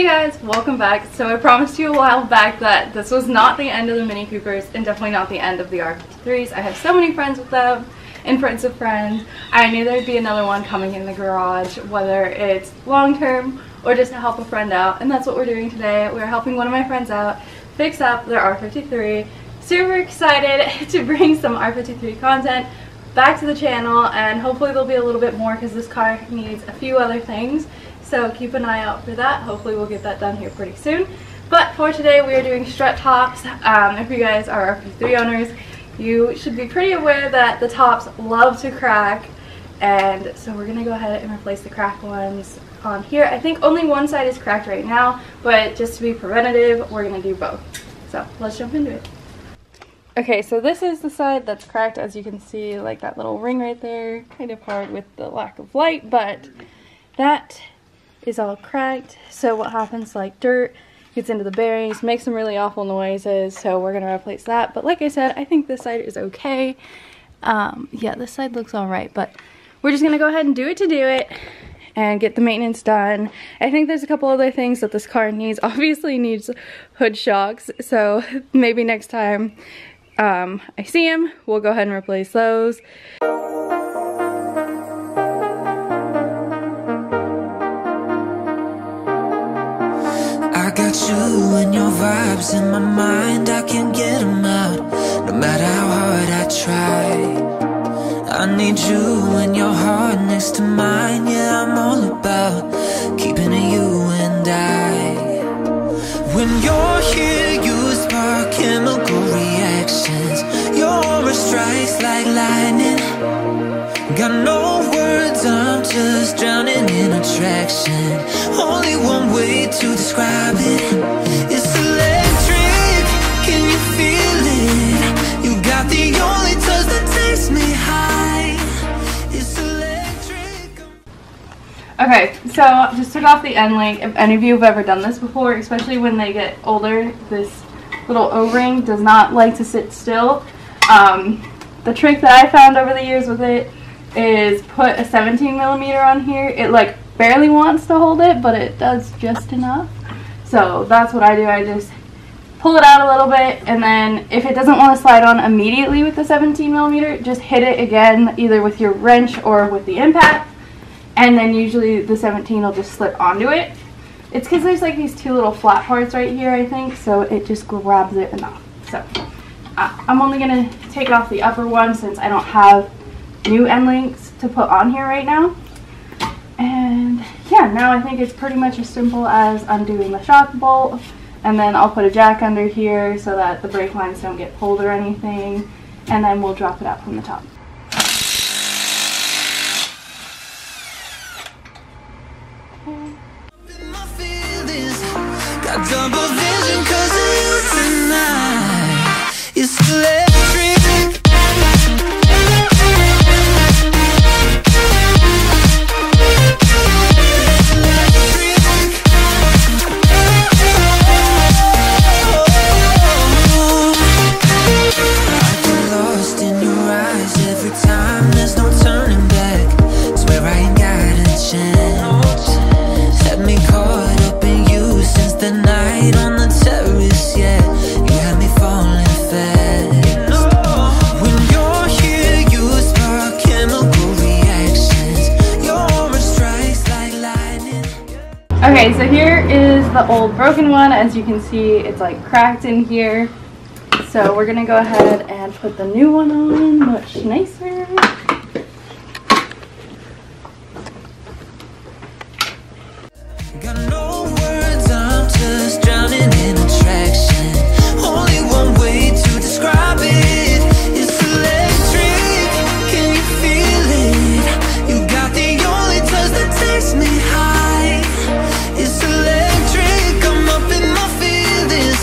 guys, welcome back. So I promised you a while back that this was not the end of the Mini Coopers and definitely not the end of the R53s. I have so many friends with them and friends of friends. I knew there'd be another one coming in the garage, whether it's long term or just to help a friend out, and that's what we're doing today. We're helping one of my friends out fix up their R53. Super excited to bring some R53 content back to the channel, and hopefully there'll be a little bit more because this car needs a few other things. So keep an eye out for that. Hopefully we'll get that done here pretty soon. But for today we are doing strut tops. If you guys are R53 owners, you should be pretty aware that the tops love to crack. And so we're going to go ahead and replace the cracked ones on here. I think only one side is cracked right now, but just to be preventative, we're going to do both. So let's jump into it. Okay, so this is the side that's cracked, as you can see, like that little ring right there. Kind of hard with the lack of light, but that is all cracked. So what happens, like dirt gets into the bearings, makes some really awful noises, so we're gonna replace that. But like I said, I think this side is okay. Yeah, this side looks all right, but we're just gonna go ahead and do it and get the maintenance done. I think there's a couple other things that this car needs. Obviously needs hood shocks, so maybe next time I see him, we'll go ahead and replace those. I got you and your vibes in my mind, I can't get them out, no matter how hard I try. I need you and your heart next to mine, yeah, I'm all about keeping it you and I. When you're here, you spark chemical reactions, your aura strikes like lightning. Got no words, I'm just drowning in attraction. Only one way to describe it. It's electric, can you feel it? You got the only touch that takes me high. It's electric. Okay, so just took off the end link. If any of you have ever done this before, especially when they get older, this little O-ring does not like to sit still. The trick that I found over the years with it is put a 17mm on here. It like barely wants to hold it, but it does just enough. So that's what I do. I just pull it out a little bit, and then if it doesn't want to slide on immediately with the 17mm, just hit it again, either with your wrench or with the impact, and then usually the 17 will just slip onto it. It's because there's like these two little flat parts right here, I think, so it just grabs it enough. So I'm only going to take off the upper one since I don't have new end links to put on here right now. And yeah, now I think it's pretty much as simple as undoing the shock bolt, and then I'll put a jack under here so that the brake lines don't get pulled or anything, and then we'll drop it out from the top. Got double vision 'cause of you tonight. It's electric. Okay, so here is the old broken one. As you can see, it's like cracked in here. So we're gonna go ahead and put the new one on, much nicer. Got no words, I'm just drowning in attraction. Only one way to describe it. It's electric, can you feel it? You got the only touch that takes me high. It's electric, I'm up in my feelings.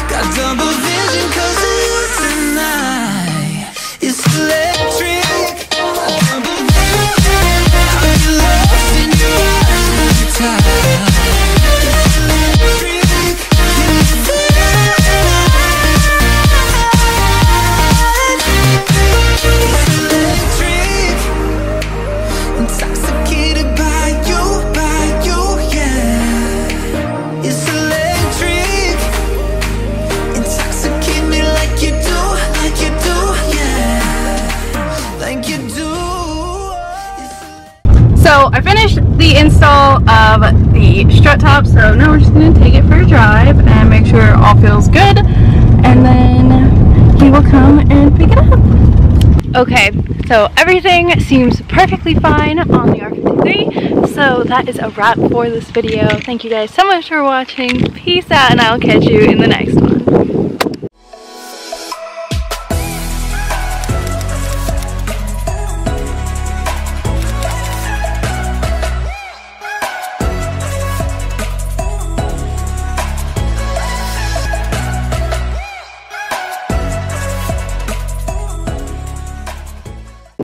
Got double vision 'cause of you tonight. It's electric, double vision. I get lost in your eyes every time. install of the strut top, so now we're just going to take it for a drive and make sure it all feels good, and then he will come and pick it up. Okay, so everything seems perfectly fine on the R53, so that is a wrap for this video. Thank you guys so much for watching. Peace out, and I'll catch you in the next one.